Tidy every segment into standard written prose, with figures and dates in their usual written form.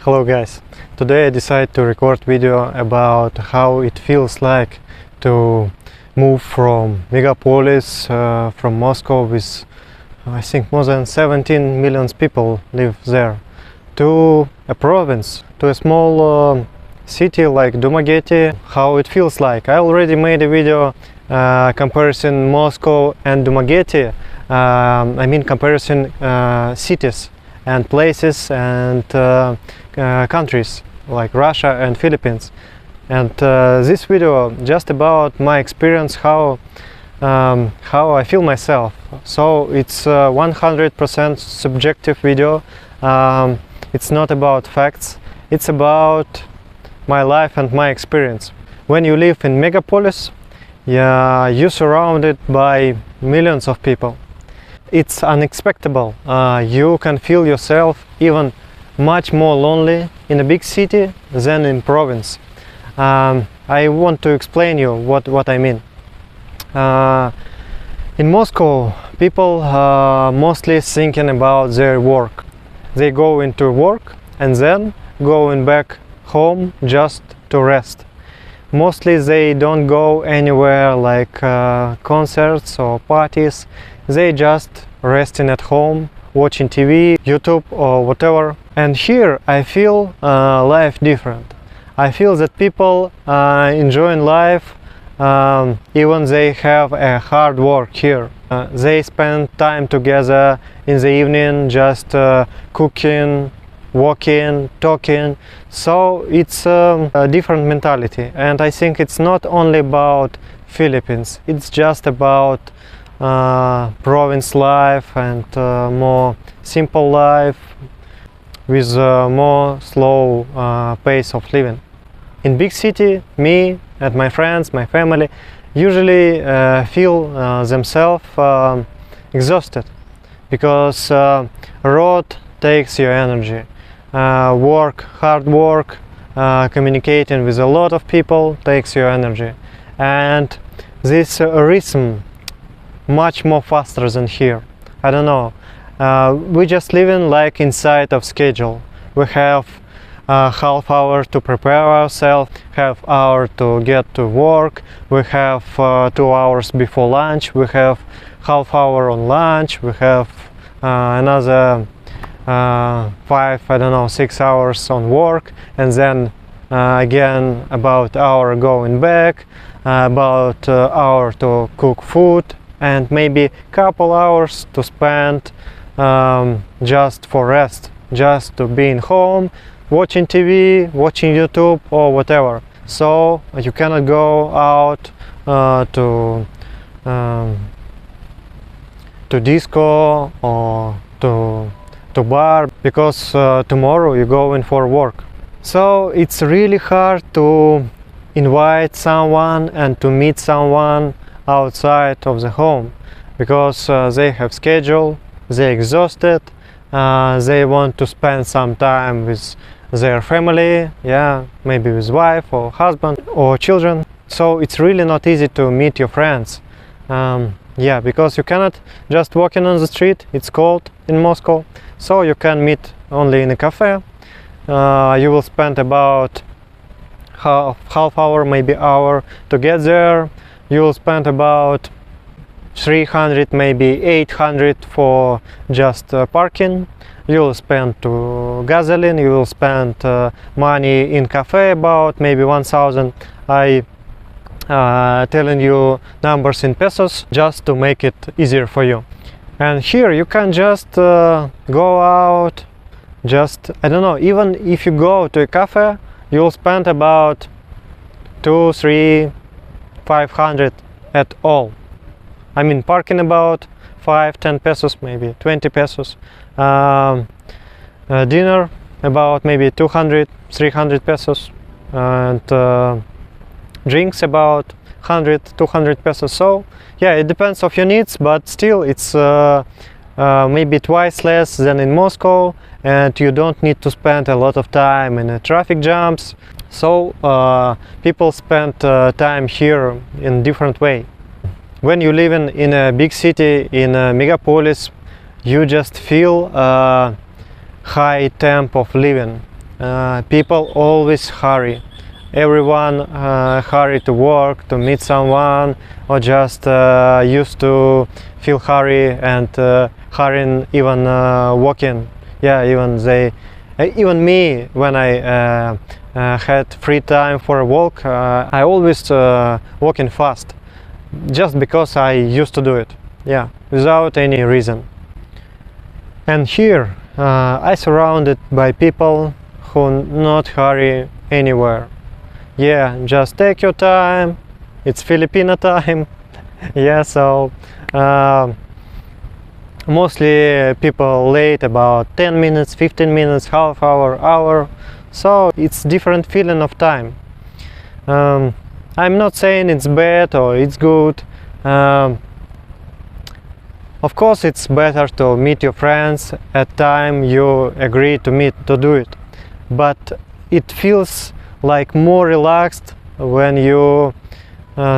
Hello guys, today I decided to record video about how it feels like to move from megapolis, from Moscow with I think more than 17 million people live there, to a province, to a small city like Dumaguete, how it feels like. I already made a video comparison Moscow and Dumaguete, I mean comparison cities and places and countries like Russia and Philippines, and this video just about my experience, how I feel myself. So it's 100% subjective video. It's not about facts, it's about my life and my experience. When you live in megapolis, you're surrounded by millions of people. It's unexpected. You can feel yourself even much more lonely in a big city than in province. I want to explain you what I mean. In Moscow, people are mostly thinking about their work. They go into work and then going back home just to rest. Mostly they don't go anywhere like concerts or parties. They just resting at home, watching TV, YouTube or whatever. And here I feel life different. I feel that people enjoying life even they have a hard work here. They spend time together in the evening, just cooking, walking, talking. So it's a different mentality, and I think it's not only about Philippines, it's just about province life and more simple life with more slow pace of living. In big city, me and my friends, my family usually feel themselves exhausted, because road takes your energy. Hard work, communicating with a lot of people takes your energy, and this rhythm much more faster than here. I don't know, we just living like inside of schedule. We have half hour to prepare ourselves, half hour to get to work, we have 2 hours before lunch, we have half hour on lunch, we have another 6 hours on work, and then again about hour going back, about hour to cook food, and maybe couple hours to spend just for rest, just to be in home, watching TV, watching YouTube or whatever. So you cannot go out to disco or to bar, because tomorrow you're going for work. So it's really hard to invite someone and to meet someone outside of the home, because they have schedule, they're exhausted, they want to spend some time with their family, maybe with wife or husband or children. So it's really not easy to meet your friends, because you cannot just walking on the street, it's cold in Moscow, so you can meet only in a cafe. You will spend about half hour, maybe hour to get there. You will spend about 300, maybe 800 for just parking. You will spend to gasoline, you will spend money in cafe, about maybe 1000. I telling you numbers in pesos just to make it easier for you. And here you can just go out, just, I don't know, even if you go to a cafe, you'll spend about 2, 3, 500 at all. I mean parking about 5-10 pesos, maybe 20 pesos. Dinner about maybe 200-300 pesos, and drinks about 100-200 pesos. So yeah, it depends of your needs, but still it's maybe twice less than in Moscow, and you don't need to spend a lot of time in traffic jams. So people spend time here in different way. When you live in a big city, in a megapolis, you just feel high tempo of living. people always hurry. Everyone hurry to work, to meet someone, or just used to feel hurry and hurrying even walking. Yeah, even me, when I had free time for a walk, I always walking fast, just because I used to do it. Yeah, without any reason. And here I surrounded by people who not hurry anywhere. Yeah, just take your time. It's Filipino time. Yeah, so mostly people late about 10 minutes, 15 minutes, half hour. So it's different feeling of time. I'm not saying it's bad or it's good. Of course, it's better to meet your friends at time you agree to meet to do it, but it feels like more relaxed when you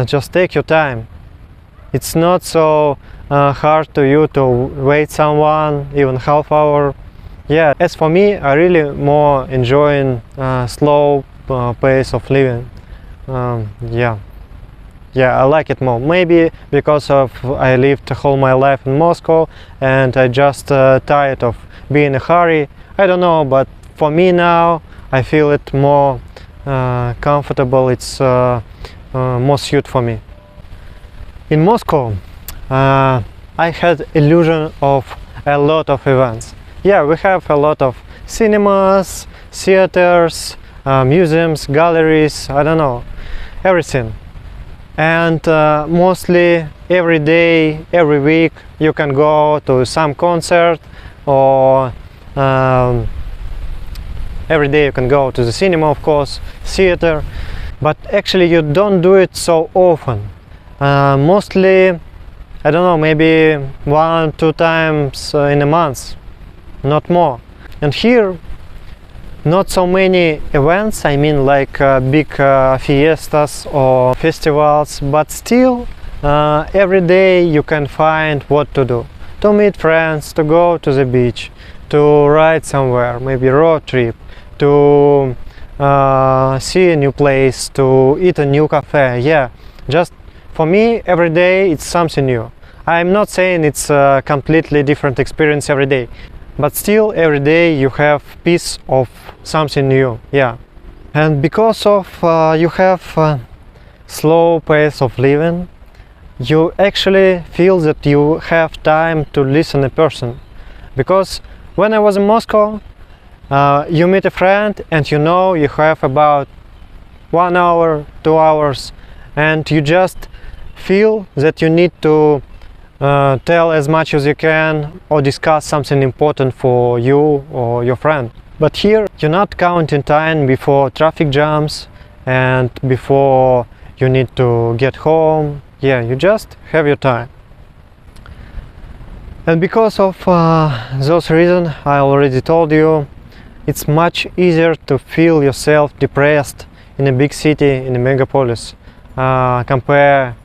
just take your time. It's not so hard to you to wait someone even half hour. Yeah, as for me, I really more enjoying slow pace of living. Yeah, I like it more. Maybe because of I lived whole my life in Moscow and I just tired of being in a hurry. I don't know, but for me now I feel it more comfortable. It's more suit for me. In Moscow, I had illusion of a lot of events. Yeah, we have a lot of cinemas, theaters, museums, galleries. I don't know, everything. And mostly every day, every week you can go to some concert, or every day you can go to the cinema, of course, theater, but actually you don't do it so often. Mostly, I don't know, maybe 1-2 times in a month, not more. And here not so many events, I mean like big fiestas or festivals, but still every day you can find what to do. To meet friends, to go to the beach, to ride somewhere, maybe road trip, to see a new place, to eat a new cafe. Yeah, just for me every day it's something new. I'm not saying it's a completely different experience every day, but still every day you have piece of something new. Yeah, and because of you have slow pace of living, you actually feel that you have time to listen a person. Because when I was in Moscow, you meet a friend and you know you have about 1 hour, 2 hours, and you just feel that you need to tell as much as you can or discuss something important for you or your friend. But here you're not counting time before traffic jams and before you need to get home. Yeah, you just have your time. And because of those reasons I already told you, it's much easier to feel yourself depressed in a big city, in a megapolis, compare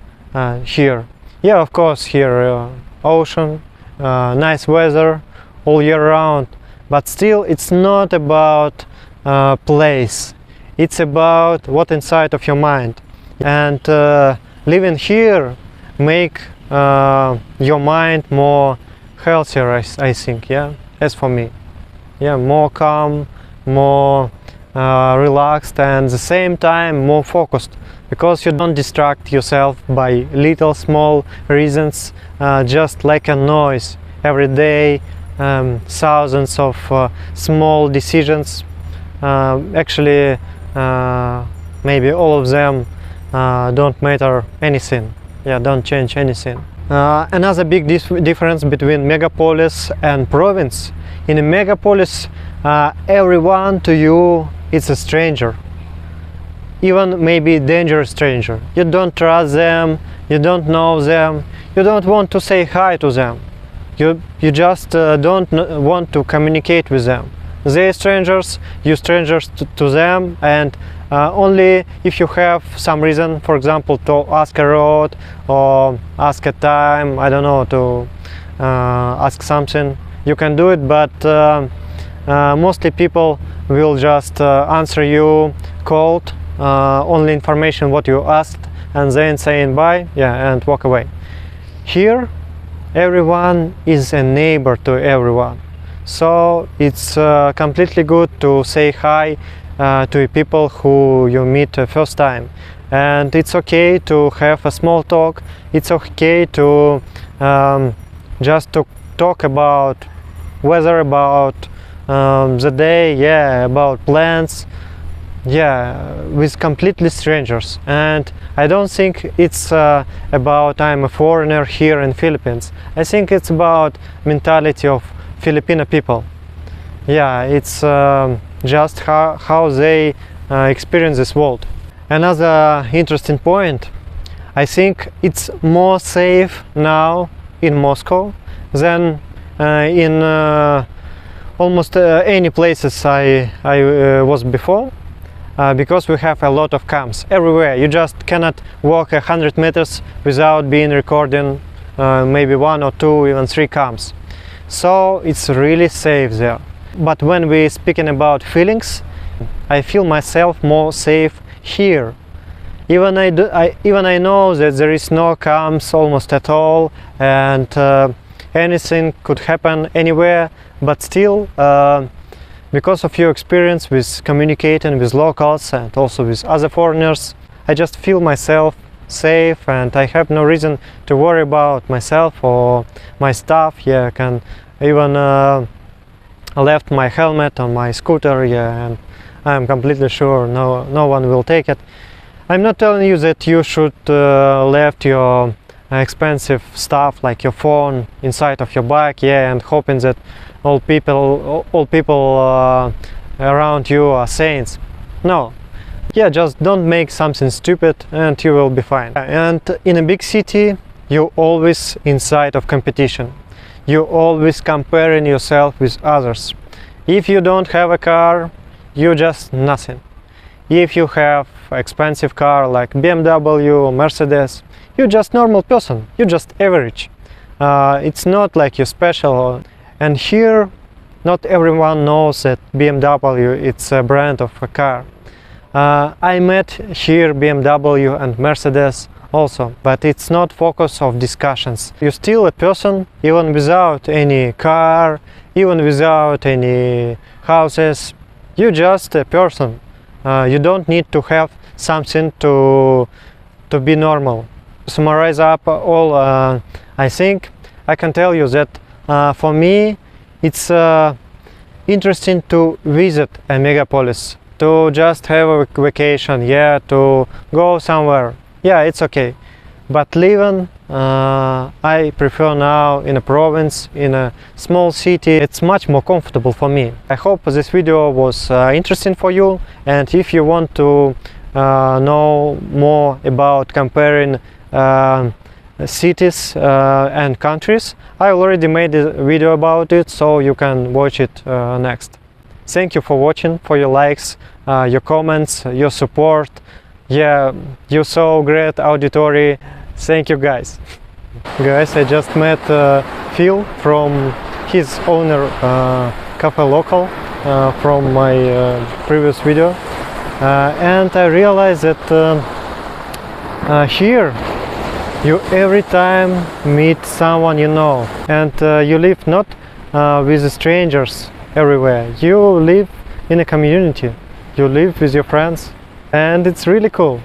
here. Yeah, of course, here ocean, nice weather all year round, but still it's not about place, it's about what inside of your mind. And living here make your mind more healthier, I think. Yeah, as for me, yeah, more calm, more relaxed, and at the same time more focused, because you don't distract yourself by little small reasons, just like a noise every day, thousands of small decisions. Actually maybe all of them don't matter anything. Yeah, don't change anything. Another big difference between megapolis and province: in a megapolis everyone to you is a stranger, even maybe dangerous stranger. You don't trust them, you don't know them, you don't want to say hi to them, you just don't want to communicate with them. They strangers, you strangers to them, and only if you have some reason, for example, to ask a road or ask a time, I don't know, to ask something, you can do it. But Mostly people will just answer you cold, only information what you asked, and then saying bye, yeah, and walk away. Here everyone is a neighbor to everyone, so it's completely good to say hi to people who you meet first time, and it's okay to have a small talk. It's okay to just to talk about weather, about the day, yeah, about plans, yeah, with completely strangers. And I don't think it's about I'm a foreigner here in Philippines. I think it's about mentality of Filipino people. Yeah, it's just how they experience this world. Another interesting point, I think it's more safe now in Moscow than in almost any places I was before, because we have a lot of cams everywhere. You just cannot walk 100 meters without being recording maybe 1 or 2, even 3 cams. So it's really safe there. But when we're speaking about feelings, I feel myself more safe here. Even I know that there is no cams almost at all, and anything could happen anywhere, but still, because of your experience with communicating with locals and also with other foreigners, I just feel myself safe, and I have no reason to worry about myself or my stuff. Yeah, I can even left my helmet on my scooter, yeah, and I'm completely sure no one will take it. I'm not telling you that you should left your expensive stuff like your phone inside of your bike, yeah, and hoping that all people around you are saints. No, yeah, just don't make something stupid and you will be fine. And in a big city, you're always inside of competition. You're always comparing yourself with others. If you don't have a car, you're just nothing. If you have expensive car like BMW, Mercedes, you're just normal person, you're just average. It's not like you're special. And here, not everyone knows that BMW it's a brand of a car. I met here BMW and Mercedes also, but it's not focus of discussions. You're still a person, even without any car, even without any houses. You're just a person. You don't need to have something to be normal. To summarize up all, I think I can tell you that for me it's interesting to visit a megapolis, to just have a vacation, yeah, to go somewhere, yeah, it's okay. But living, I prefer now in a province, in a small city. It's much more comfortable for me. I hope this video was interesting for you, and if you want to know more about comparing cities and countries, I already made a video about it, so you can watch it next. Thank you for watching, for your likes, your comments, your support. Yeah, you're so great auditory. Thank you guys. Guys, I just met Phil from his owner Cafe Local from my previous video, and I realized that here you every time meet someone you know, and you live not with strangers everywhere. You live in a community, you live with your friends, and it's really cool.